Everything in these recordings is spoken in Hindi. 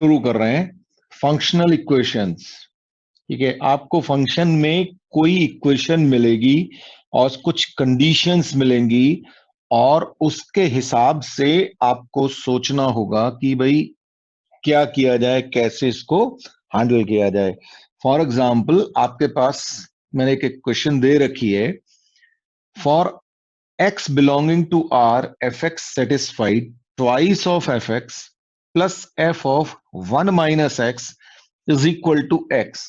शुरू कर रहे हैं फंक्शनल इक्वेशंस। ठीक है, आपको फंक्शन में कोई इक्वेशन मिलेगी और कुछ कंडीशंस मिलेंगी और उसके हिसाब से आपको सोचना होगा कि भाई क्या किया जाए, कैसे इसको हैंडल किया जाए। फॉर एग्जाम्पल, आपके पास मैंने एक इक्वेशन दे रखी है, for x belonging to R, fx satisfied twice of fx plus f of 1 minus x is equal to x.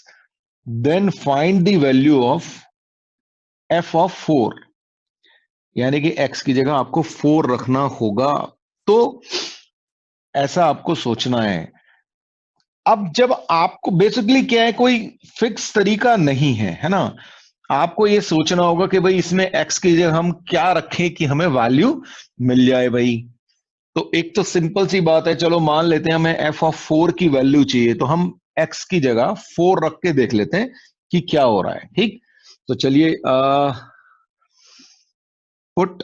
Then find the value of f of 4. यानी कि x की जगह आपको 4 रखना होगा। तो ऐसा आपको सोचना है। अब जब आपको बेसिकली क्या है, कोई फिक्स तरीका नहीं है, है ना। आपको ये सोचना होगा कि भाई इसमें x की जगह हम क्या रखें कि हमें वैल्यू मिल जाए भाई। तो एक तो सिंपल सी बात है, चलो मान लेते हैं हमें एफ ऑफ 4 की वैल्यू चाहिए, तो हम एक्स की जगह 4 रख के देख लेते हैं कि क्या हो रहा है। ठीक, तो चलिए, put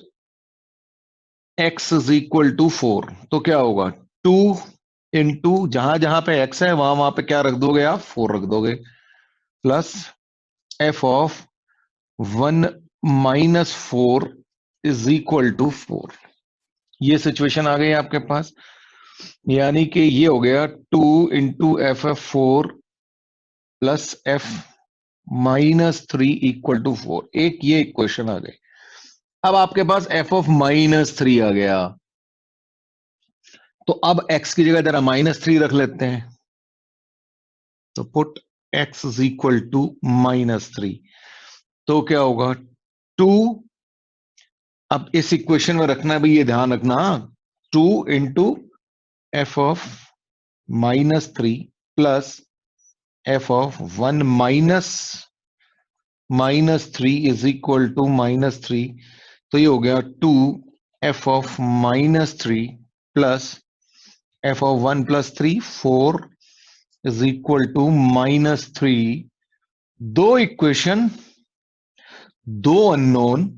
x is equal to 4, तो क्या होगा, 2 इंटू जहां जहां पे एक्स है वहां वहां पे क्या रख दोगे आप, 4 रख दोगे, plus f of 1 minus 4 is equal to 4। ये सिचुएशन आ गई आपके पास। यानी कि ये हो गया 2 into f f 4 plus f -3 equal to 4। एक ये इक्वेशन आ गई। अब आपके पास एफ ऑफ -3 आ गया, तो अब एक्स की जगह जरा -3 रख लेते हैं। तो put x is equal to -3, तो क्या होगा, 2, अब इस इक्वेशन में रखना है भाई, ये ध्यान रखना, 2 into f of -3 plus f of 1 minus 3 is equal to -3। तो ये हो गया 2 f of -3 plus f of 1 plus 3, 4 is equal to -3। दो इक्वेशन, दो अननोन,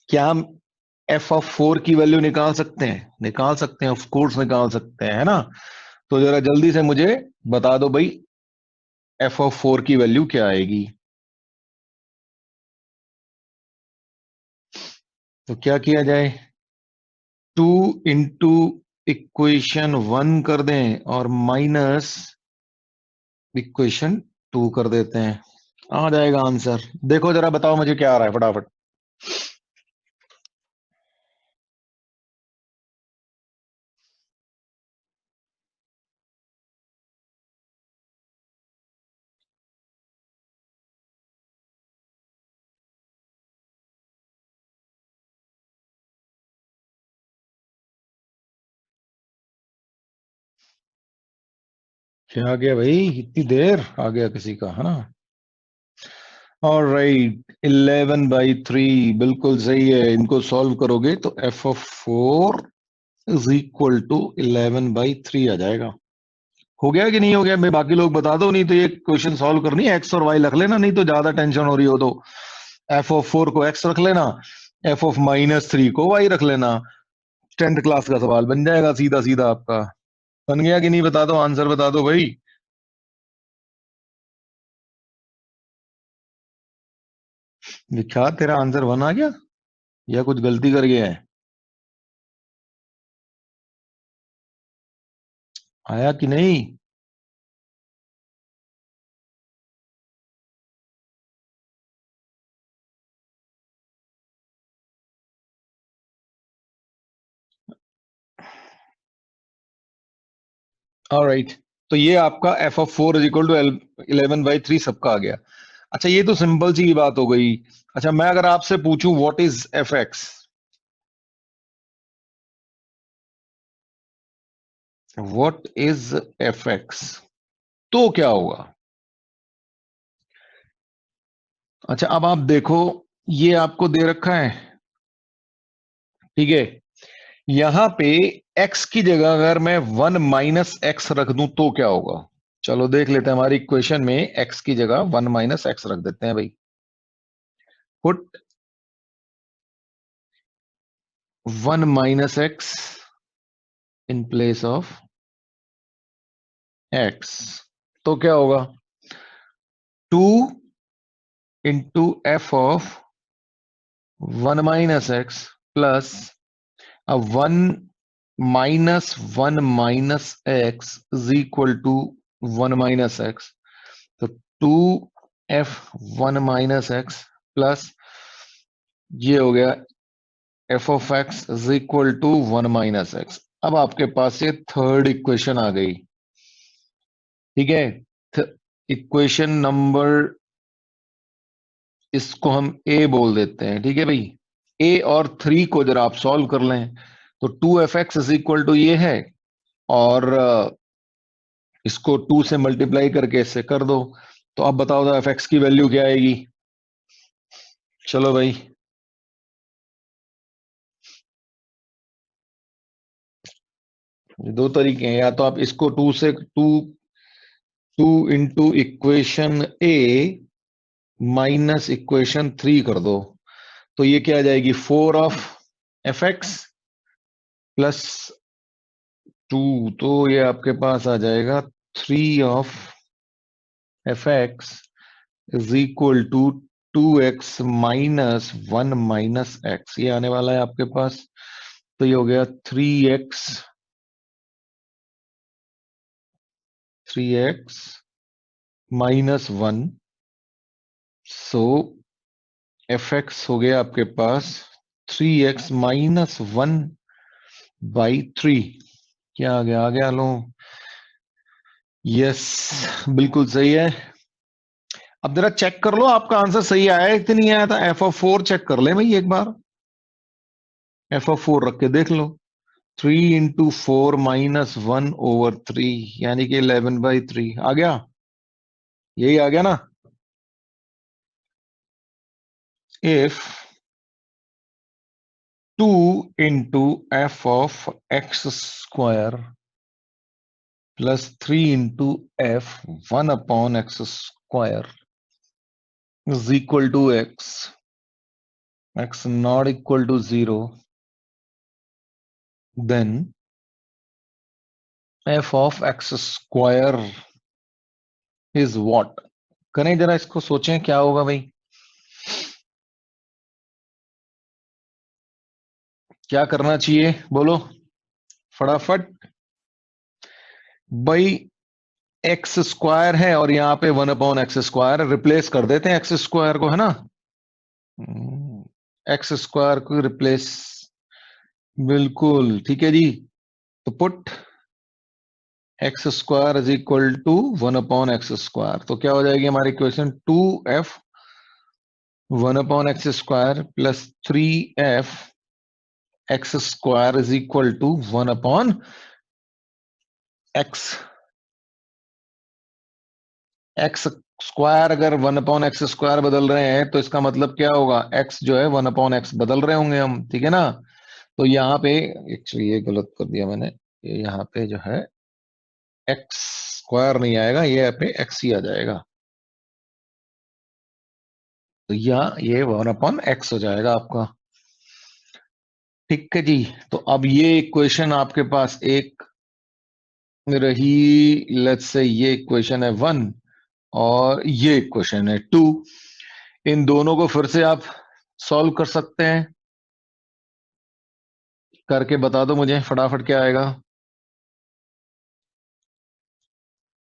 क्या हम एफ ऑफ 4 की वैल्यू निकाल सकते हैं? निकाल सकते हैं, ऑफ कोर्स निकाल सकते हैं, है ना। तो जरा जल्दी से मुझे बता दो भाई, एफ ऑफ 4 की वैल्यू क्या आएगी। तो क्या किया जाए, 2 इंटू इक्वेशन 1 कर दें और माइनस इक्वेशन 2 कर देते हैं, आ जाएगा आंसर। देखो जरा बताओ मुझे क्या आ रहा है फटाफट। क्या आ गया भाई, इतनी देर आ गया किसी का, है ना। ऑलराइट, 11/3 बिल्कुल सही है। इनको सॉल्व करोगे तो f of 4 is equal to 11/3 आ जाएगा। हो गया कि नहीं हो गया, मैं बाकी लोग बता दो, नहीं तो ये क्वेश्चन सॉल्व करनी है, एक्स और वाई रख लेना, नहीं तो ज्यादा टेंशन हो रही हो तो एफ ऑफ 4 को एक्स रख लेना, एफ ऑफ -3 को वाई रख लेना। 10th क्लास का सवाल बन जाएगा सीधा सीधा आपका। बन गया कि नहीं, बता दो, आंसर बता दो भाई। विख्यात, तेरा आंसर 1 आ गया या कुछ गलती कर गया है? आया कि नहीं? ऑलराइट, तो ये आपका f of 4 is equal to 11/3 सबका आ गया। अच्छा, ये तो सिंपल सी बात हो गई। अच्छा, मैं अगर आपसे पूछूं what is F x, what is F x, तो क्या होगा? अच्छा, अब आप देखो, ये आपको दे रखा है, ठीक है। यहां पे x की जगह अगर मैं 1 - x रख दूं तो क्या होगा? चलो देख लेते हैं, हमारी इक्वेशन में x की जगह 1 - x रख देते हैं भाई। Put 1 - x in place of x, तो क्या होगा 2 into f of 1 minus x plus अब 1 इज इक्वल टू 1 - x, तो 2f 1 - x प्लस ये हो गया f of x is equal to 1 - x। अब आपके पास ये थर्ड इक्वेशन आ गई, ठीक है। इक्वेशन नंबर, इसको हम ए बोल देते हैं, ठीक है भाई। ए और 3 को जरा आप सॉल्व कर लें तो 2f(x) इज इक्वल टू ये है, और इसको 2 से मल्टीप्लाई करके इससे कर दो, तो अब बताओ तो f(x) की वैल्यू क्या आएगी। चलो भाई, दो तरीके हैं, या तो आप इसको 2 इंटू इक्वेशन ए माइनस इक्वेशन 3 कर दो, तो ये क्या आ जाएगी 4 ऑफ f(x) प्लस 2, तो ये आपके पास आ जाएगा 3 of f(x) is equal to 2x minus 1 - x, ये आने वाला है आपके पास। तो ये हो गया 3x माइनस 1, सो f(x) हो गया आपके पास 3x माइनस 1/3। क्या आ गया लो, यस बिल्कुल सही है। अब जरा चेक कर लो आपका आंसर सही आया है कि नहीं आया था। f(4) चेक कर ले भाई एक बार, f(4) रख के देख लो। 3 × 4 - 1/3 यानी कि 11/3 आ गया, यही आ गया ना। If 2 into f of x square plus 3 into f 1/x square is equal to x not equal to 0, then f of x square is what. करें जरा इसको, सोचें क्या होगा भाई, क्या करना चाहिए बोलो फटाफट भाई। एक्स स्क्वायर है और यहाँ पे 1/x स्क्वायर, रिप्लेस कर देते हैं एक्स स्क्वायर को, है ना। एक्स स्क्वायर को रिप्लेस, बिल्कुल ठीक है जी। तो put x square is equal to 1/x square, तो क्या हो जाएगी हमारी equation 2f 1/x square plus 3f x square is equal to 1/x। X square अगर 1/x स्क्वायर बदल रहे हैं तो इसका मतलब क्या होगा, x जो है 1/x बदल रहे होंगे हम, ठीक है ना। तो यहाँ पे एक्चुअली ये गलत कर दिया मैंने, ये यहाँ पे जो है एक्स स्क्वायर नहीं आएगा, ये यहाँ पे एक्स ही आ जाएगा, तो यहाँ ये 1/x हो जाएगा आपका, ठीक है जी। तो अब ये इक्वेशन आपके पास एक रही, लेट्स से ये इक्वेशन है 1 और ये इक्वेशन है 2, इन दोनों को फिर से आप सॉल्व कर सकते हैं, करके बता दो मुझे फटाफट क्या आएगा।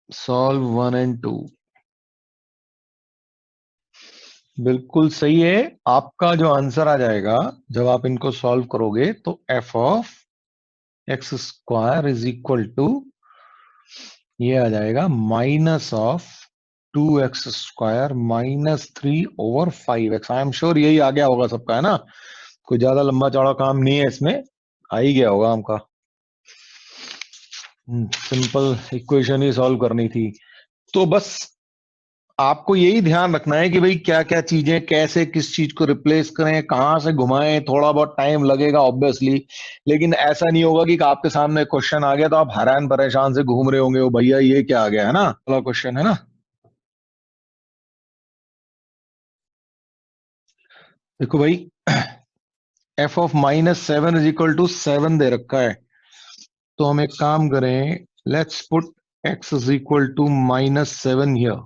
सॉल्व 1 और 2, बिल्कुल सही है। आपका जो आंसर आ जाएगा जब आप इनको सॉल्व करोगे तो f of x square is equal to ये आ जाएगा -2x² -3/5x। I am sure यही आ गया होगा सबका, है ना। कोई ज्यादा लंबा चौड़ा काम नहीं है इसमें, आ ही गया होगा हमका। सिंपल इक्वेशन ही सॉल्व करनी थी, तो बस आपको यही ध्यान रखना है कि भाई क्या क्या चीजें कैसे किस चीज को रिप्लेस करें, कहां से घुमाएं, थोड़ा बहुत टाइम लगेगा ऑब्वियसली, लेकिन ऐसा नहीं होगा कि आपके सामने क्वेश्चन आ गया तो आप हैरान परेशान से घूम रहे होंगे, ओ भैया ये क्या आ गया, है ना, अगला क्वेश्चन है ना। देखो भाई, f of -7 is equal to 7 दे रखा है, तो हम एक काम करें, let's put x is equal to -7 here.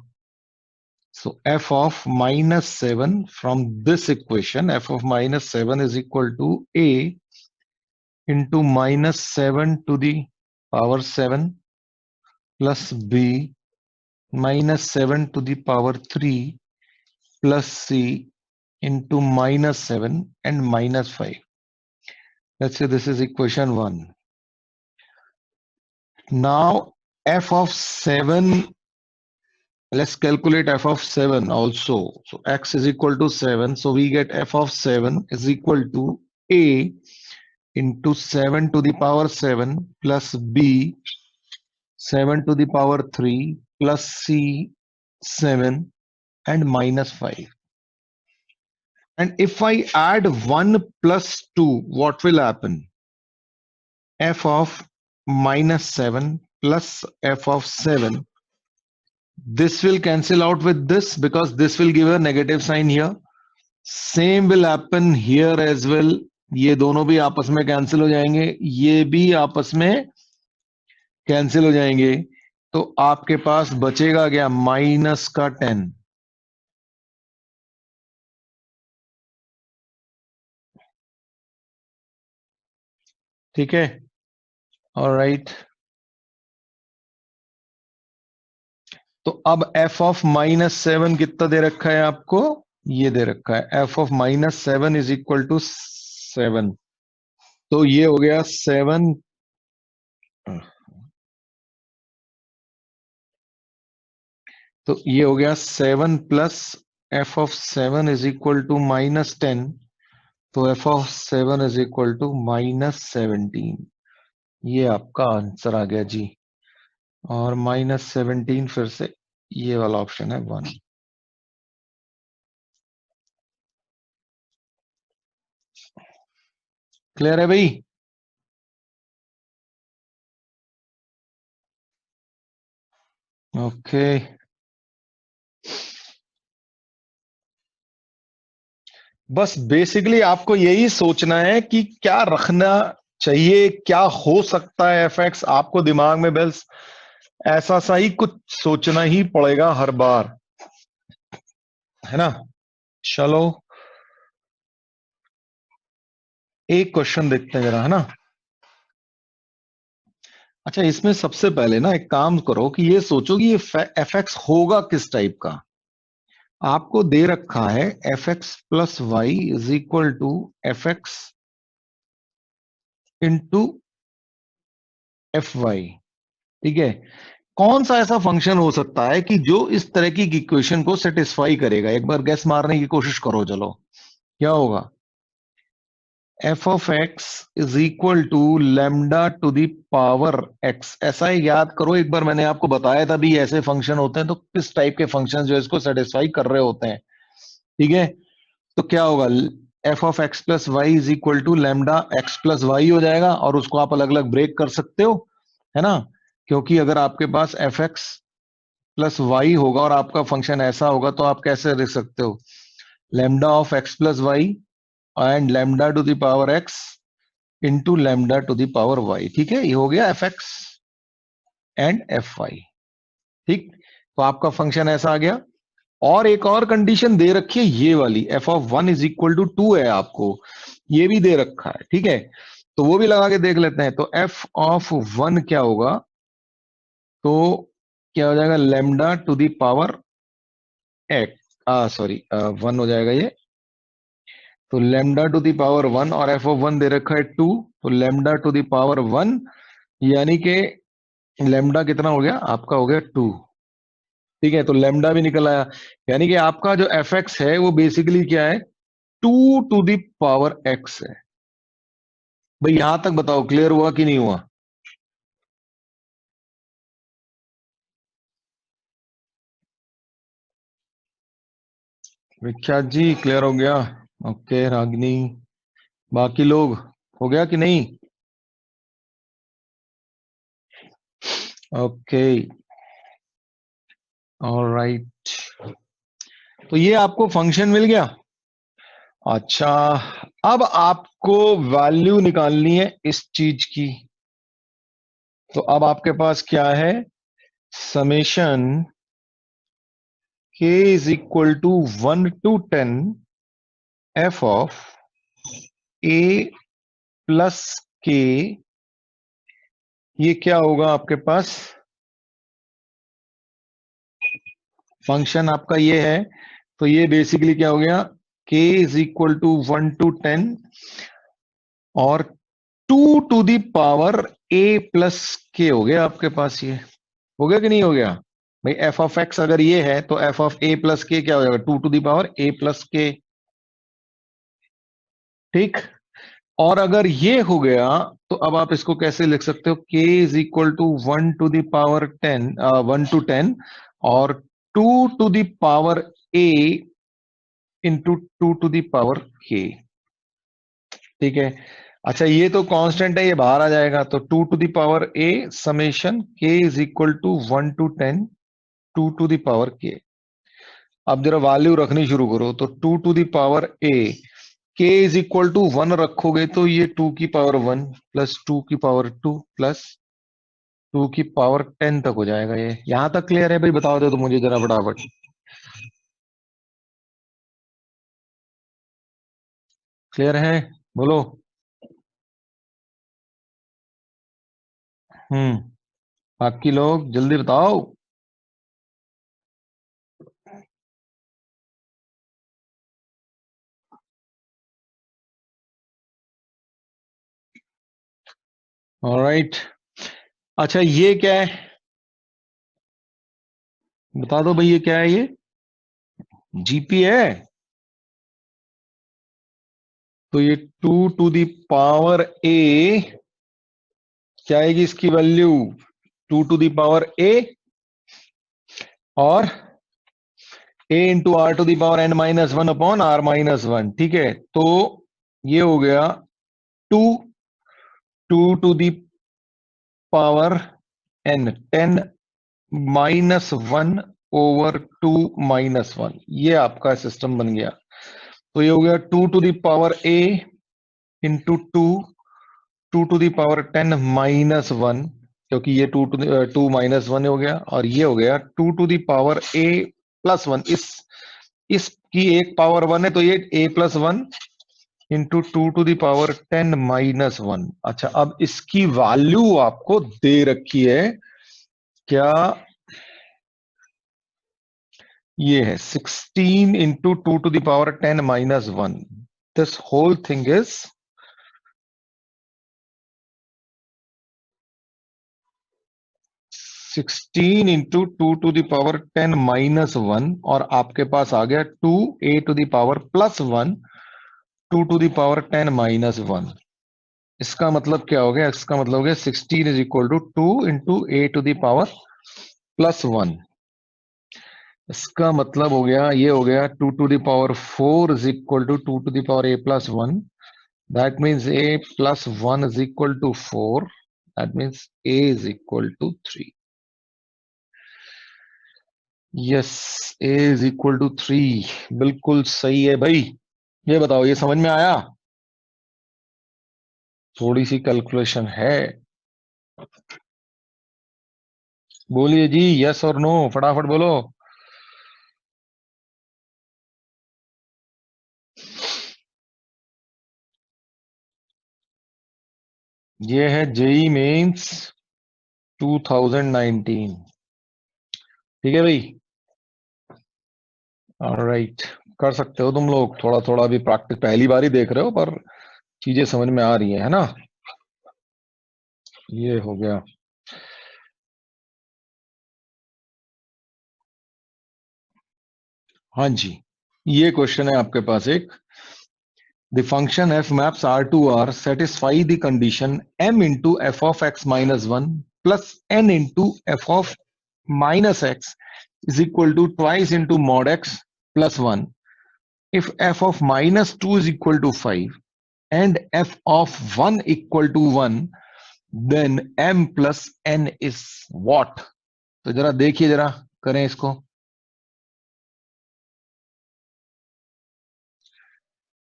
So f of -7 from this equation, f of -7 is equal to a into -7 to the power 7 plus b -7 to the power 3 plus c into -7 and -5. Let's say this is equation 1. Now f of 7, let's calculate f of 7 also. So x is equal to 7. So we get f of 7 is equal to a into 7 to the power 7 plus b 7 to the power 3 plus c 7 and -5. And if I add 1 plus 2, what will happen? F of -7 plus f of 7. This will cancel out with this because this will give a negative sign here. Same will happen here as well. ये दोनों भी आपस में कैंसिल हो जाएंगे, ये भी आपस में कैंसिल हो जाएंगे. तो आपके पास बचेगा क्या? माइनस का 10. ठीक है, ऑलराइट. तो अब f ऑफ -7 कितना दे रखा है आपको? ये दे रखा है f of -7 is equal to 7. तो ये हो गया 7. तो ये हो गया 7 plus f of 7 is equal to -10. तो f of 7 is equal to -17. ये आपका आंसर आ गया जी. और -17 फिर से ये वाला ऑप्शन है 1. क्लियर है भाई? ओके. बस बेसिकली आपको यही सोचना है कि क्या रखना चाहिए, क्या हो सकता है एफएक्स. आपको दिमाग में बस ऐसा सा ही कुछ सोचना ही पड़ेगा हर बार, है ना. चलो एक क्वेश्चन देखते हैं जरा, है ना. अच्छा, इसमें सबसे पहले ना एक काम करो कि ये सोचो कि ये एफएक्स होगा किस टाइप का. आपको दे रखा है f x plus y is equal to f x into f y. ठीक है. कौन सा ऐसा फंक्शन हो सकता है कि जो इस तरह की इक्वेशन को सेटिस्फाई करेगा? एक बार गैस मारने की कोशिश करो. चलो, क्या होगा? F of x is equal to lambda to the power x. ऐसा ही याद करो, एक बार मैंने आपको बताया था भी ऐसे फंक्शन होते हैं तो किस टाइप के फंक्शन जो इसको सेटिस्फाई कर रहे होते हैं. ठीक है. तो क्या होगा? F of x plus y is equal to lambda x plus y हो जाएगा. और उसको आप अलग अलग ब्रेक कर सकते हो, है ना. क्योंकि अगर आपके पास एफ एक्स प्लस वाई होगा और आपका फंक्शन ऐसा होगा तो आप कैसे लिख सकते हो? Lambda of x plus y and lambda to the power x into lambda to the power y. ठीक है, ये हो गया f x and f y. ठीक. तो आपका फंक्शन ऐसा आ गया. और एक और कंडीशन दे रखी है ये वाली, f of 1 is equal to 2 है आपको, ये भी दे रखा है. ठीक है, तो वो भी लगा के देख लेते हैं. तो एफ ऑफ 1 क्या होगा? तो क्या हो जाएगा? Lambda to the power x, sorry 1 हो जाएगा ये. तो लेमडा टू द पावर 1 और एफ ऑफ 1 दे रखा है 2. तो लेमडा टू द पावर 1 यानी कि लेमडा कितना हो गया आपका? हो गया 2. ठीक है, तो लेमडा भी निकल आया. यानी कि आपका जो एफ एक्स है वो बेसिकली क्या है? 2 टू द पावर एक्स है. भाई यहां तक बताओ क्लियर हुआ कि नहीं हुआ? विख्यात जी क्लियर हो गया? ओके. रागिनी, बाकी लोग हो गया कि नहीं? Okay, alright. तो ये आपको फंक्शन मिल गया. अच्छा, अब आपको वैल्यू निकालनी है इस चीज की. तो अब आपके पास क्या है? Summation k is equal to 1 to 10 f of a plus k, ये क्या होगा आपके पास? फंक्शन आपका ये है, तो ये बेसिकली क्या हो गया? k is equal to 1 to 10 और 2 to the power a plus k हो गया आपके पास। ये हो गया कि नहीं हो गया भाई? एफ ऑफ एक्स अगर ये है तो एफ ऑफ ए प्लस के क्या हो जाएगा? 2 to the power a plus k. ठीक। और अगर ये हो गया तो अब आप इसको कैसे लिख सकते हो? k is equal to 1 to the power 10, 1 to 10 और 2 to the power a into 2 to the power k। ठीक है। अच्छा, ये तो कांस्टेंट है, ये बाहर आ जाएगा, तो 2 to the power a summation k is equal to 1 to 10 2 to the power k। अब जरा वैल्यू रखनी शुरू करो, तो 2 to the power a, k is equal to 1 रखोगे तो ये 2 की पावर 1 प्लस 2 की पावर 2 प्लस 2 की पावर 10 तक हो जाएगा। ये यहां तक क्लियर है भाई? बताओ दो तो मुझे जरा फटाफट। क्लियर है? बोलो। बाकी लोग जल्दी बताओ। ऑलराइट। अच्छा, ये क्या है? बता दो भाई, ये क्या है? ये जीपी है। तो ये 2 टू दी पावर ए क्या आएगी इसकी value? 2 to the power a और a into r to the power n minus one upon r minus one. ठीक है, तो ये हो गया 2 to the power n 10 minus one over 2 minus one. ये आपका सिस्टम बन गया। तो ये हो गया 2 to the power a into 2 to the power 10 minus one, क्योंकि ये 2 माइनस वन हो गया, और ये हो गया 2 to the power a plus one. इसकी एक पावर वन है, तो ये a plus one into 2 to the power 10 minus one. अच्छा, अब इसकी वैल्यू आपको दे रखी है क्या? ये है 16 into 2 to the power 10 minus one. This whole thing is 16 into 2 to the power 10 minus one, और आपके पास आ गया 2 a to the power plus one 2 to the power 10 minus one. इसका मतलब क्या हो गया? इसका मतलब हो गया 16 is equal to 2 into a to the power plus one. इसका मतलब हो गया, ये हो गया 2 to the power 4 is equal to 2 to the power a plus one. That means a plus one is equal to 4। That means a is equal to 3। Yes, a is equal to 3। बिल्कुल सही है भाई। ये बताओ, ये समझ में आया? थोड़ी सी कैलकुलेशन है। बोलिए जी, यस और नो, फटाफट बोलो। ये है जेई मेंस 2019। ठीक है भाई। ऑलराइट, कर सकते हो तुम लोग थोड़ा थोड़ा भी प्रैक्टिस। पहली बार ही देख रहे हो, पर चीजें समझ में आ रही है ना? ये हो गया। हाँ जी, ये क्वेश्चन है आपके पास एक। The function f maps R to R satisfy the condition m into f of x minus one plus n into f of minus x is equal to twice into mod x plus one if f of minus 2 is equal to 5 and f of 1 equal to 1, then m plus n is what? तो जरा देखिए, जरा करें इसको।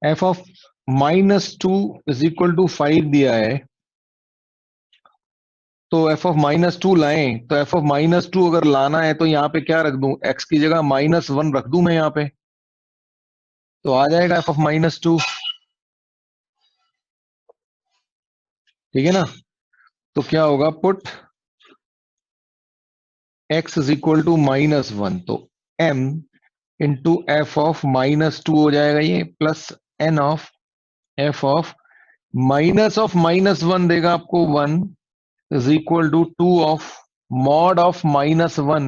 f of minus two is equal to 5 दिया है, तो एफ ऑफ -2 लाएं, तो एफ ऑफ -2 अगर लाना है तो यहाँ पे क्या रख दूं, एक्स की जगह -1 रख दूं मैं यहाँ पे, तो आ जाएगा एफ ऑफ -2। ठीक है ना। तो क्या होगा, put x is equal to -1, तो m इंटू एफ ऑफ -2 हो जाएगा ये, plus n of f of -1 देगा आपको 1 is equal to 2 of mod of -1,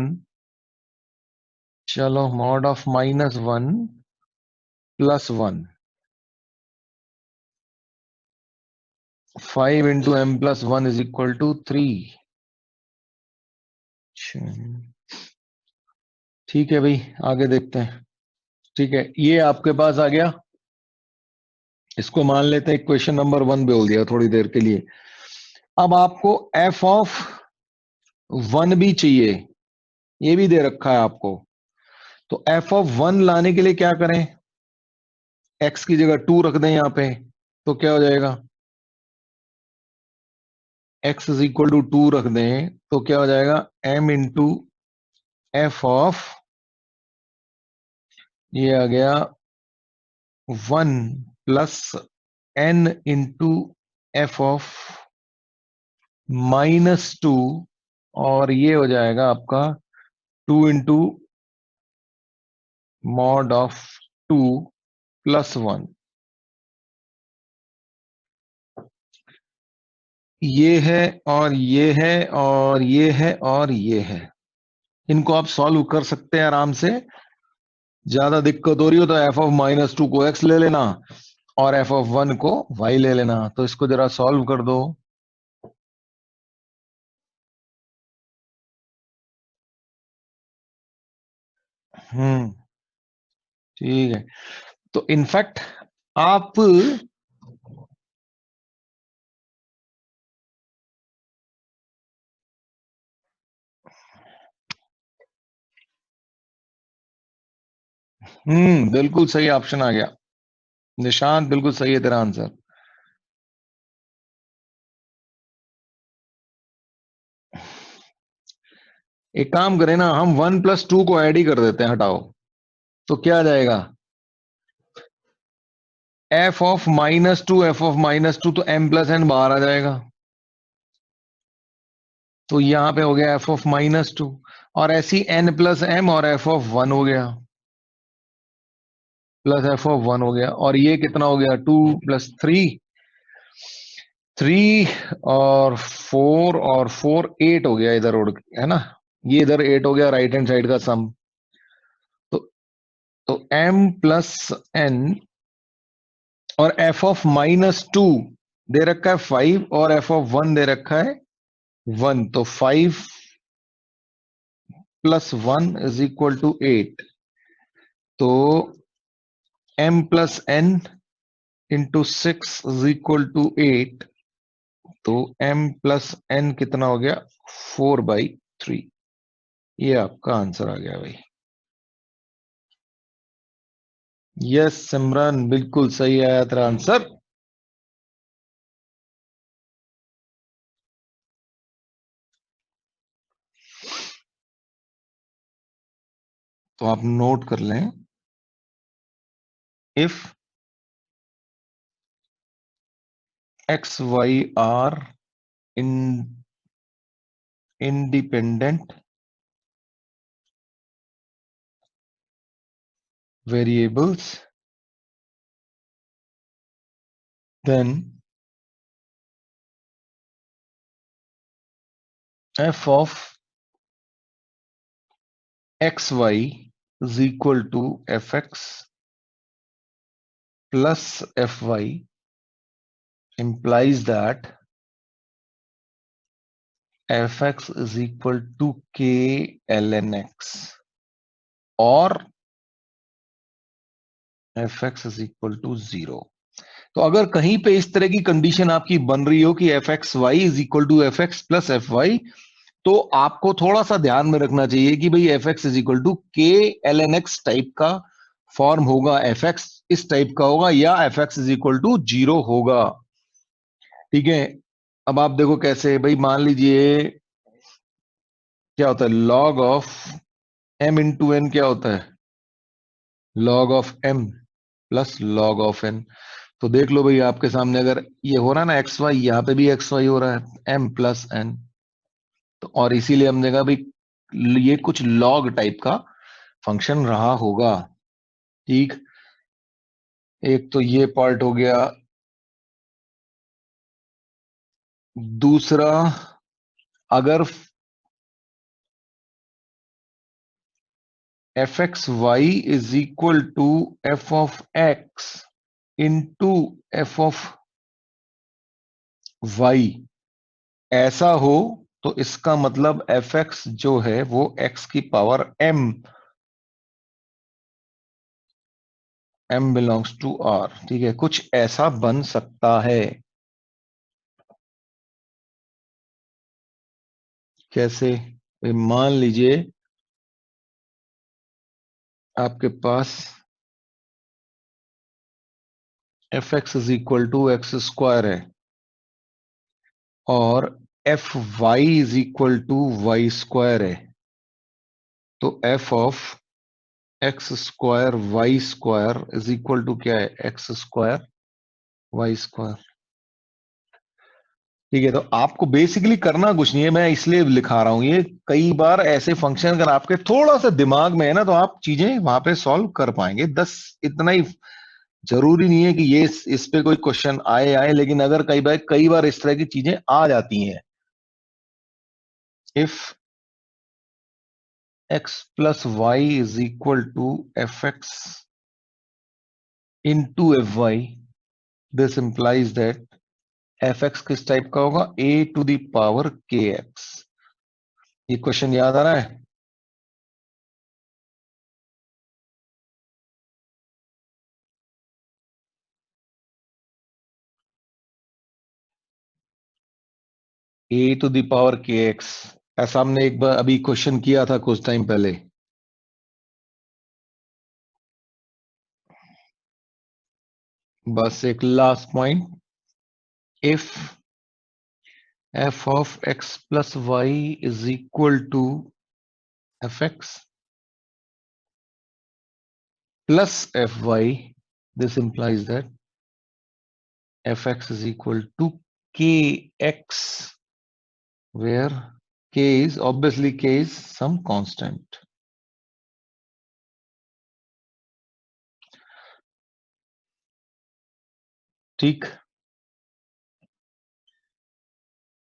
चलो mod of -1 plus 1, 5 into m plus 1 is equal to 3। ठीक है भाई, आगे देखते हैं। ठीक है, ये आपके पास आ गया, इसको मान लेते हैं क्वेश्चन नंबर 1 बोल दिया थोड़ी देर के लिए। अब आपको एफ ऑफ 1 भी चाहिए, ये भी दे रखा है आपको। तो एफ ऑफ 1 लाने के लिए क्या करें, एक्स की जगह 2 रख दें यहां पे, तो क्या हो जाएगा, एक्स इज इक्वल टू 2 रख दें तो क्या हो जाएगा, एम इंटू एफ ऑफ, ये आ गया 1 plus n into f of -2, और ये हो जाएगा आपका 2 इंटू मॉड ऑफ 2 प्लस 1। ये है और ये है और ये है और ये है, इनको आप सॉल्व कर सकते हैं आराम से। ज्यादा दिक्कत हो रही हो तो एफ ऑफ -2 को x ले लेना और एफ ऑफ 1 को y ले लेना। तो इसको जरा सॉल्व कर दो। ठीक है, तो इनफैक्ट आप बिल्कुल सही ऑप्शन आ गया निशांत, बिल्कुल सही है तेरा आंसर। एक काम करें ना, हम 1 प्लस 2 को ऐड ही कर देते हैं, हटाओ, तो क्या आ जाएगा, एफ ऑफ -2 एफ ऑफ -2, तो m प्लस n बाहर आ जाएगा, तो यहां पे हो गया एफ ऑफ -2, और ऐसी n प्लस m और एफ ऑफ 1 हो गया, प्लस एफ ऑफ 1 हो गया, और ये कितना हो गया, 2 प्लस 3 और 4 8 हो गया, इधर उड़ है ना, ये इधर 8 हो गया राइट हैंड साइड का सम। तो तो m प्लस n और एफ ऑफ -2 दे रखा है 5 और एफ ऑफ 1 दे रखा है 1, तो 5 प्लस 1 इज इक्वल टू 8, तो m plus n into 6 is equal to 8, तो m प्लस n कितना हो गया, 4/3। ये आपका आंसर आ गया भाई। यस सिमरन, बिल्कुल सही आया तेरा आंसर। तो आप नोट कर लें, if x y are in independent variables, then f of xy is equal to fx plus fy implies that fx is equal to k ln x और fx is equal to 0। तो अगर कहीं पे इस तरह की कंडीशन आपकी बन रही हो कि f x y is equal to f x plus f y, तो आपको थोड़ा सा ध्यान में रखना चाहिए कि भाई f x is equal to k l n x type का फॉर्म होगा, एफ एक्स इस टाइप का होगा, या f x is equal to 0 होगा। ठीक है, अब आप देखो कैसे भाई, मान लीजिए क्या होता है log of m into n, क्या होता है log of m plus log of n। तो देख लो भाई आपके सामने अगर ये हो रहा है ना एक्स वाई, यहाँ पे भी एक्स वाई हो रहा है m प्लस n। तो और इसीलिए हमने कहा भाई ये कुछ लॉग टाइप का फंक्शन रहा होगा। ठीक, एक तो ये पार्ट हो गया। दूसरा, अगर f x y is equal to f of x into f of y ऐसा हो, तो इसका मतलब एफ एक्स जो है वो एक्स की power m belongs to r। ठीक है, कुछ ऐसा बन सकता है। कैसे भाई, मान लीजिए आपके पास f x is equal to x square है और f y is equal to y square है। तो f of x square y square is equal to क्या है एक्स स्क्वायर वाई स्क्वायर। ठीक है, तो आपको बेसिकली करना कुछ नहीं है, मैं इसलिए लिखा रहा हूं ये। कई बार ऐसे फंक्शन अगर आपके थोड़ा सा दिमाग में है ना, तो आप चीजें वहां पे सॉल्व कर पाएंगे। इतना ही जरूरी नहीं है कि ये इस पे कोई क्वेश्चन आए आए, लेकिन अगर कई बार इस तरह की चीजें आ जाती हैं। If x plus y is equal to f x into f y, this implies that f x किस टाइप का होगा a to the power k x. ये क्वेश्चन याद आ रहा है? A to the power k x, ऐसा हमने एक बार अभी क्वेश्चन किया था कुछ टाइम पहले। बस एक last point, if f of x plus y is equal to f x plus fy, this implies that fx is equal to kx, where k is some constant. ठीक।